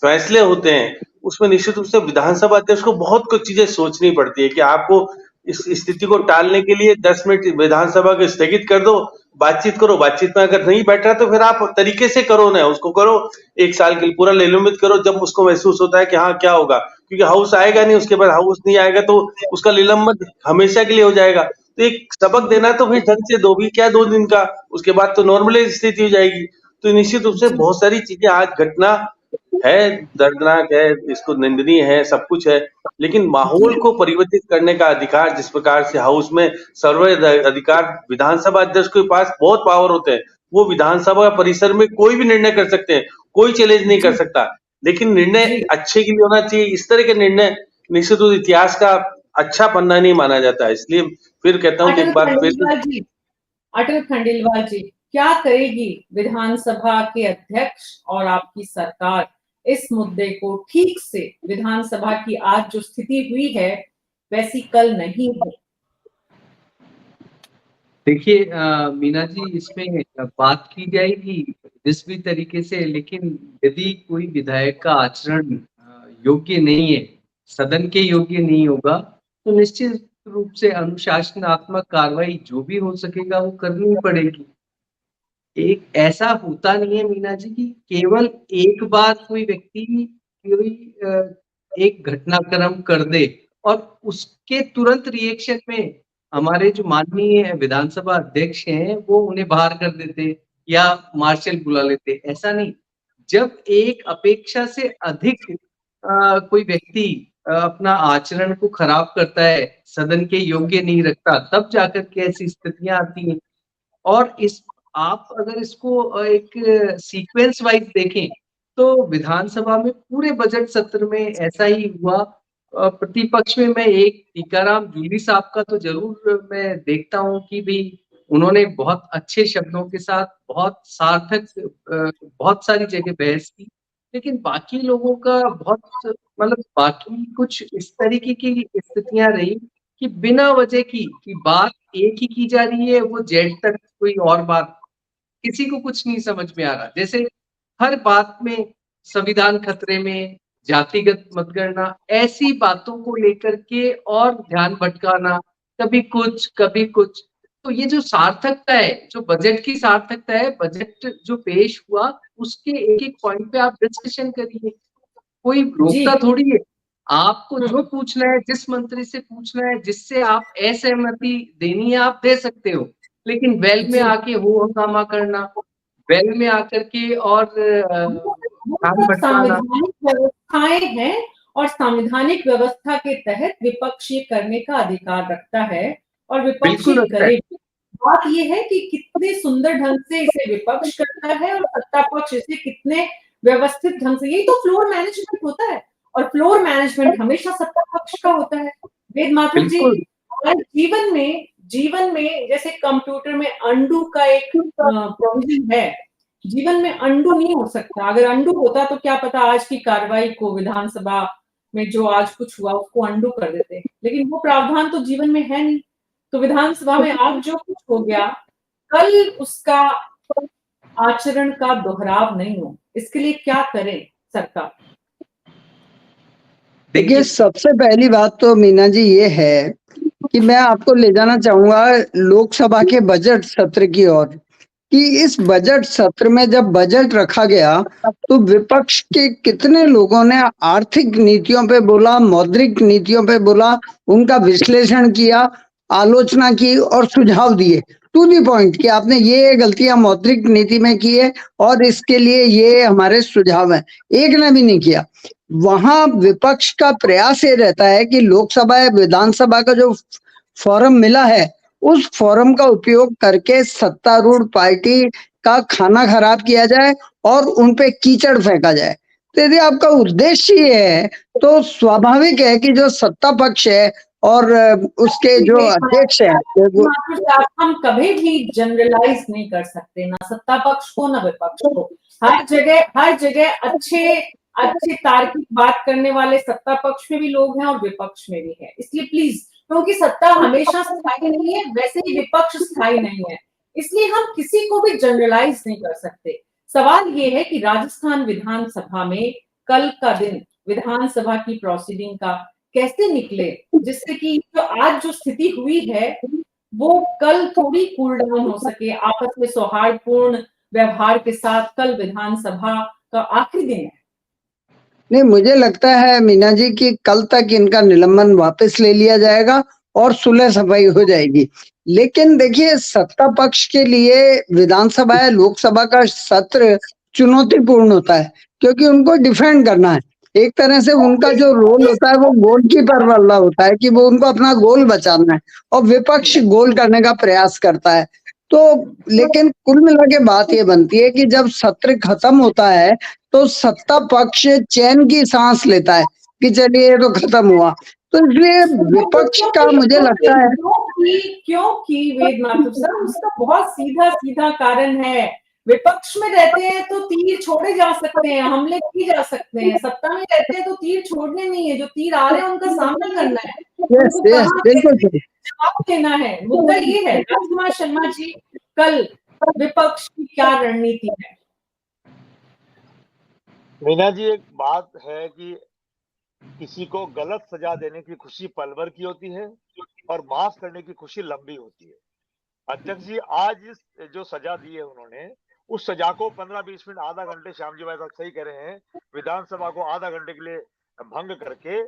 फैसले होते हैं उसमें निश्चित रूप से विधानसभा अध्यक्ष को बहुत कुछ चीजें सोचनी पड़ती है कि आपको इस स्थिति को टालने के लिए 10 मिनट विधानसभा को स्थगित कर दो, बातचीत करो, बातचीत में अगर नहीं बैठ रहा तो फिर आप तरीके से करो ना, उसको करो 1 साल के लिए पूरा निलंबित करो, जब उसको महसूस होता है कि हाँ क्या होगा, क्योंकि हाउस आएगा नहीं, उसके बाद हाउस नहीं आएगा तो उसका निलंबन हमेशा के लिए हो जाएगा। तो एक सबक देना तो फिर ढंग से दो, भी क्या 2 दिन का, उसके बाद तो नॉर्मल स्थिति हो जाएगी। तो निश्चित रूप से बहुत सारी चीजें आज घटना है, दर्दनाक है, इसको निंदनीय है, सब कुछ है, लेकिन माहौल को परिवर्तित करने का अधिकार जिस प्रकार से हाउस में सर्व अधिकार विधानसभा अध्यक्ष के पास बहुत पावर होते हैं, वो विधानसभा परिसर में कोई भी निर्णय कर सकते हैं, कोई चैलेंज नहीं कर सकता, लेकिन निर्णय अच्छे के लिए होना चाहिए। इस तरह के निर्णय निश्चित रूप इतिहास का अच्छा पन्ना नहीं माना जाता है। इसलिए फिर कहता हूँ कि एक बार फिर अटल खंडेलवाल जी, क्या करेगी विधानसभा के अध्यक्ष और आपकी सरकार इस मुद्दे को ठीक से, विधानसभा की आज जो स्थिति हुई है वैसी कल नहीं हो? देखिए मीना जी, इसमें बात की जाएगी जिस भी तरीके से, लेकिन यदि कोई विधायक का आचरण योग्य नहीं है, सदन के योग्य नहीं होगा, तो निश्चित रूप से अनुशासनात्मक कार्रवाई जो भी हो सकेगा वो करनी पड़ेगी। एक ऐसा होता नहीं है मीना जी कि केवल एक बार कोई व्यक्ति कोई एक घटनाक्रम कर दे और उसके तुरंत रिएक्शन में हमारे जो माननीय विधानसभा अध्यक्ष हैं वो उन्हें बाहर कर देते या मार्शल बुला लेते। ऐसा नहीं, जब एक अपेक्षा से अधिक कोई व्यक्ति अपना आचरण को खराब करता है, सदन के योग्य नहीं रखता, तब जाकर के ऐसी स्थितियां आती हैं। और इस आप अगर इसको एक सीक्वेंस वाइज देखें तो विधानसभा में पूरे बजट सत्र में ऐसा ही हुआ। प्रतिपक्ष में मैं एक टीकाराम जूली साहब का तो जरूर मैं देखता हूँ कि भी उन्होंने बहुत अच्छे शब्दों के साथ बहुत सार्थक बहुत सारी जगह बहस की, लेकिन बाकी लोगों का बहुत मतलब बाकी कुछ इस तरीके की स्थितियां रही कि बिना वजह की बात एक ही की जा रही है, वो जेड तक कोई और बात, किसी को कुछ नहीं समझ में आ रहा। जैसे हर बात में संविधान खतरे में, जातिगत मतगणना, ऐसी बातों को लेकर के और ध्यान भटकाना, कभी कुछ। तो ये जो सार्थकता है, जो बजट की सार्थकता है, बजट जो पेश हुआ उसके एक पॉइंट पे आप डिस्कशन करिए, कोई रोकता थोड़ी है। आपको जो पूछना है, जिस मंत्री से पूछना है, जिससे आप असहमति देनी है आप दे सकते हो, लेकिन वेल में आके हो हंगामा करना, वेल में आकर के और संवैधानिक व्यवस्थाएं हैं और संवैधानिक व्यवस्था के तहत विपक्ष ये करने का अधिकार रखता है और विपक्ष ये करेगा। बात ये है कि कितने सुंदर ढंग से इसे विपक्ष करता है और सत्ता पक्ष इसे कितने व्यवस्थित ढंग से, यही तो फ्लोर मैनेजमेंट होता है और फ्लोर मैनेजमेंट हमेशा सत्ता पक्ष का होता है। वेद माथुर जी, जीवन में जैसे कंप्यूटर में अंडू का एक प्रोविजन है, जीवन में अंडू नहीं हो सकता। अगर अंडू होता तो क्या पता आज की कार्रवाई को विधानसभा में जो आज कुछ हुआ उसको अंडू कर देते, लेकिन वो प्रावधान तो जीवन में है नहीं। तो विधानसभा में आज जो कुछ हो गया कल उसका आचरण का दोहराव नहीं हो, इसके लिए क्या करे सरकार? देखिए, सबसे पहली बात तो मीना जी ये है कि मैं आपको ले जाना चाहूंगा लोकसभा के बजट सत्र की ओर, कि इस बजट सत्र में जब बजट रखा गया तो विपक्ष के कितने लोगों ने आर्थिक नीतियों पे बोला, मौद्रिक नीतियों पे बोला, उनका विश्लेषण किया, आलोचना की और सुझाव दिए टू दी पॉइंट कि आपने ये गलतियां मौद्रिक नीति में की है और इसके लिए ये हमारे सुझाव हैं। एक ने भी नहीं किया। वहां विपक्ष का प्रयास ये रहता है कि लोकसभा या विधानसभा का जो फोरम मिला है उस फोरम का उपयोग करके सत्तारूढ़ पार्टी का खाना खराब किया जाए और उनपे कीचड़ फेंका जाए। तो यदि आपका उद्देश्य ये है तो स्वाभाविक है कि जो सत्ता पक्ष है और उसके जो अध्यक्ष है, हम कभी भी जनरलाइज नहीं कर सकते, ना सत्ता पक्ष को ना विपक्ष को। हर जगह अच्छे तार्किक बात करने वाले सत्ता पक्ष में भी लोग हैं और विपक्ष में भी है। इसलिए प्लीज, क्योंकि सत्ता हमेशा स्थायी नहीं है, वैसे ही विपक्ष स्थायी नहीं है, इसलिए हम किसी को भी जनरलाइज नहीं कर सकते। सवाल ये है कि राजस्थान विधानसभा में कल का दिन विधानसभा की प्रोसीडिंग का कैसे निकले, जिससे कि जो आज जो स्थिति हुई है वो कल थोड़ी कूल डाउन हो सके, आपस में सौहार्दपूर्ण व्यवहार के साथ। कल विधानसभा का आखिरी दिन है। नहीं, मुझे लगता है मीना जी कि कल तक इनका निलंबन वापस ले लिया जाएगा और सुलह सफाई हो जाएगी। लेकिन देखिए, सत्ता पक्ष के लिए विधानसभा या लोकसभा का सत्र चुनौतीपूर्ण होता है, क्योंकि उनको डिफेंड करना है। एक तरह से उनका जो रोल होता है वो गोलकीपर वाला होता है कि वो उनको अपना गोल बचाना है, और विपक्ष गोल करने का प्रयास करता है। तो लेकिन कुल मिला के बात ये बनती है कि जब सत्र खत्म होता है तो सत्ता पक्ष चैन की सांस लेता है कि चलिए ये तो खत्म हुआ। तो इसलिए विपक्ष का मुझे लगता है, क्योंकि वेद माथुर साहब, उसका बहुत सीधा सीधा कारण है। विपक्ष में रहते हैं तो तीर छोड़े जा सकते हैं, हमले किए जा सकते हैं। सत्ता में रहते हैं तो तीर छोड़ने नहीं है, जो तीर आ रहे हैं उनका सामना करना है, उनको कहाँ बिल्कुल सही। जवाब देना है। मुद्दा ये है। राजकुमार शर्मा जी, कल विपक्ष की क्या रणनीति है? मीना जी, एक बात है कि किसी को गलत सजा देने की खुशी पल भर की होती है और माफ करने की खुशी लंबी होती है। अध्यक्ष जी, आज इस जो सजा दी है उन्होंने, उस सजा को 15-20 मिनट, आधा घंटे, श्याम जी भाई साहब सही कह रहे हैं, विधानसभा को आधा घंटे के लिए भंग करके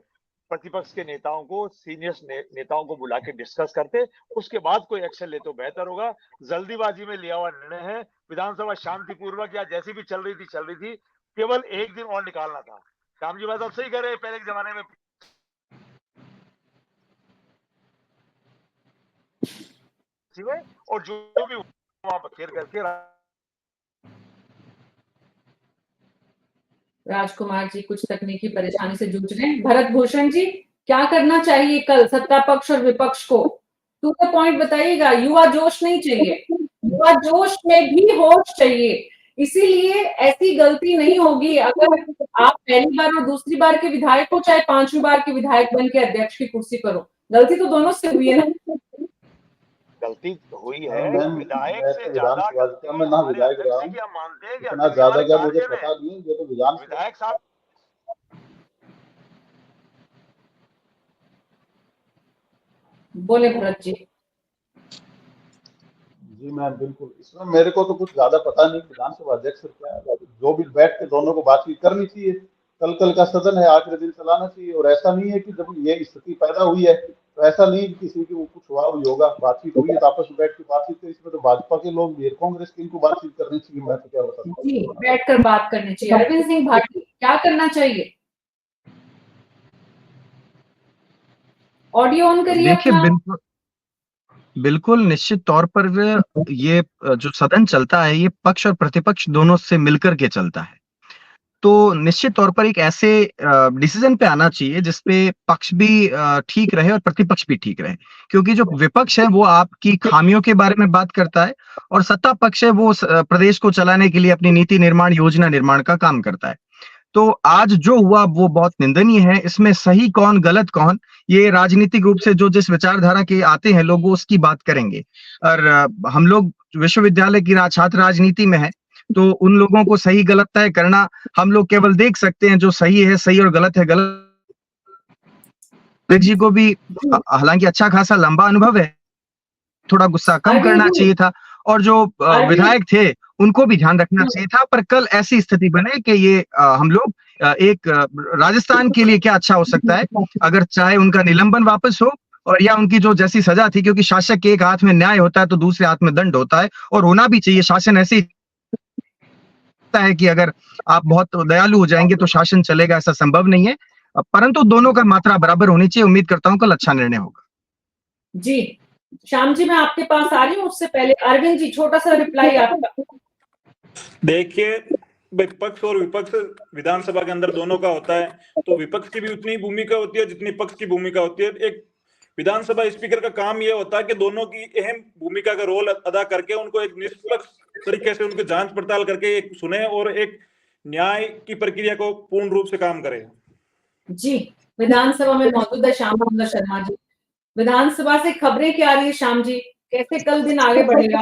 प्रतिपक्ष के नेताओं को, सीनियर नेताओं को बुला के डिस्कस करते, उसके बाद कोई एक्शन ले तो बेहतर होगा। जल्दीबाजी में लिया हुआ निर्णय है। विधानसभा शांतिपूर्वक या जैसी भी चल रही थी, केवल एक दिन और निकालना था। श्याम जी भाई साहब सही कह रहे हैं, पहले के जमाने में और जो भी वहां बखेर करके। राजकुमार जी कुछ तकनीकी परेशानी से जूझ रहे हैं। भरत भूषण जी, क्या करना चाहिए कल सत्ता पक्ष और विपक्ष को? टू द पॉइंट बताइएगा। युवा जोश नहीं चाहिए, युवा जोश में भी होश चाहिए। इसीलिए ऐसी गलती नहीं होगी अगर आप पहली बार और दूसरी बार के विधायक को, चाहे 5वीं बार के विधायक बन के अध्यक्ष की कुर्सी पर हो। गलती तो दोनों से हुई है ना। गलती हुई है, मैम, विधायक मैं से तो ज्यादा विधानसभा में ना विधायक रहा हूँ, क्या मानते हैं कि इतना ज्यादा क्या मुझे गार्जियन है। पता नहीं है, ये तो विधानसभा विधायक साहब बोले भरत जी। जी मैम, बिल्कुल। इसमें मेरे को तो कुछ ज्यादा पता नहीं विधानसभा अध्यक्ष क्या है। जो भी बैठ के दोनों को बातचीत करनी चाहिए। कल का सदन है, आखिरी दिन चलाना चाहिए। और ऐसा नहीं है कि जब ये स्थिति पैदा हुई है तो ऐसा नहीं कि किसी की वो कुछ हुआ होगा, बातचीत हुई है तो आपस में बैठ के बातचीत करी। इसमें तो भाजपा के लोग भी है, कांग्रेस की, इनको बातचीत करनी चाहिए। मैं तो क्या बताता हूँ जी, बैठकर बात करनी चाहिए। अरविंद सिंह भाटी, क्या करना चाहिए? ऑडियो ऑन करिए देखिए, अपना। बिल्कुल निश्चित तौर पर ये जो सदन चलता है, ये पक्ष और प्रतिपक्ष दोनों से मिलकर के चलता है। तो निश्चित तौर पर एक ऐसे डिसीजन पे आना चाहिए जिसपे पक्ष भी ठीक रहे और प्रतिपक्ष भी ठीक रहे, क्योंकि जो विपक्ष है वो आपकी खामियों के बारे में बात करता है और सत्ता पक्ष है वो प्रदेश को चलाने के लिए अपनी नीति निर्माण, योजना निर्माण का काम करता है। तो आज जो हुआ वो बहुत निंदनीय है। इसमें सही कौन गलत कौन, ये राजनीतिक रूप से जो जिस विचारधारा के आते हैं लोग वो उसकी बात करेंगे। और हम लोग विश्वविद्यालय की छात्र राजनीति में है, तो उन लोगों को सही गलत तय करना, हम लोग केवल देख सकते हैं जो सही है सही और गलत है गलत। जी को भी हालांकि अच्छा खासा लंबा अनुभव है, थोड़ा गुस्सा कम करना चाहिए था, और जो विधायक थे उनको भी ध्यान रखना चाहिए था। पर कल ऐसी स्थिति बने कि ये हम लोग एक राजस्थान के लिए क्या अच्छा हो सकता है अगर चाहे उनका निलंबन वापस हो और या उनकी जो जैसी सजा थी, क्योंकि शासक के एक हाथ में न्याय होता है तो दूसरे हाथ में दंड होता है, और होना भी चाहिए। शासन ऐसी है कि अगर आप बहुत दयालु हो जाएंगे तो शासन चलेगा, ऐसा संभव नहीं है। परंतु दोनों का मात्रा बराबर होनी चाहिए। उम्मीद करता हूं कल अच्छा निर्णय होगा। जी, श्याम जी मैं आपके पास आ रही हूँ, उससे पहले अरविंद जी छोटा सा रिप्लाई आपका। देखिए, विपक्ष और विपक्ष विधानसभा के अंदर दोनों का होता है, तो विपक्ष की भी उतनी भूमिका होती है जितनी पक्ष की भूमिका होती है। एक विधानसभा स्पीकर का काम यह होता है कि दोनों की अहम भूमिका का रोल अदा करके उनको एक निष्पक्ष तरीके से उनकी जांच पड़ताल करके एक सुने और एक न्याय की प्रक्रिया को पूर्ण रूप से काम करे। जी, विधानसभा में मौजूद है श्याम सुंदर शर्मा जी। विधानसभा से खबरें क्या आ रही है श्याम जी, कैसे कल दिन आगे बढ़ेगा?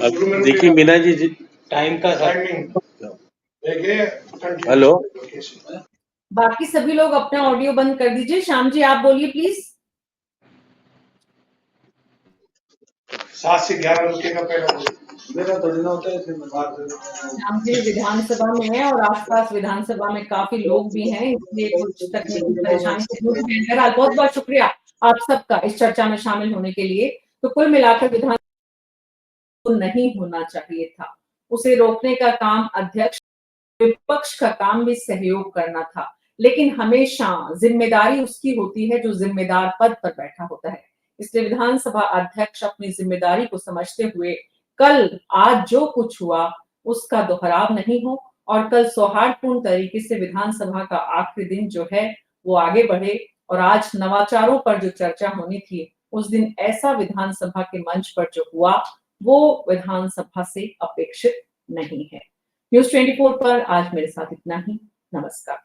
अब देखिए मीना जी टाइम का हेलो, बाकी सभी लोग अपना ऑडियो बंद कर दीजिए। श्याम जी आप बोलिए प्लीज। 7 से 11 रुकेगा पहला मेरा थोड़ी ना होता है फिर मैं बात श्याम जी विधानसभा में है और आसपास विधानसभा में काफी लोग भी हैं, इसलिए कुछ तकनीकी परेशानी से दूर हैं। बहरहाल बहुत बहुत शुक्रिया आप सबका इस चर्चा में शामिल होने के लिए। तो कुल मिलाकर विधान नहीं होना चाहिए था, उसे रोकने का काम अध्यक्ष, विपक्ष का काम भी सहयोग करना था, लेकिन हमेशा जिम्मेदारी उसकी होती है जो जिम्मेदार पद पर बैठा होता है। इसलिए विधानसभा अध्यक्ष अपनी जिम्मेदारी को समझते हुए कल आज जो कुछ हुआ उसका दोहराव नहीं हो और कल सौहार्दपूर्ण तरीके से विधानसभा का आखिरी दिन जो है वो आगे बढ़े। और आज नवाचारों पर जो चर्चा होनी थी उस दिन ऐसा विधानसभा के मंच पर जो हुआ वो विधानसभा से अपेक्षित नहीं है। न्यूज़ 24 पर आज मेरे साथ इतना ही। नमस्कार।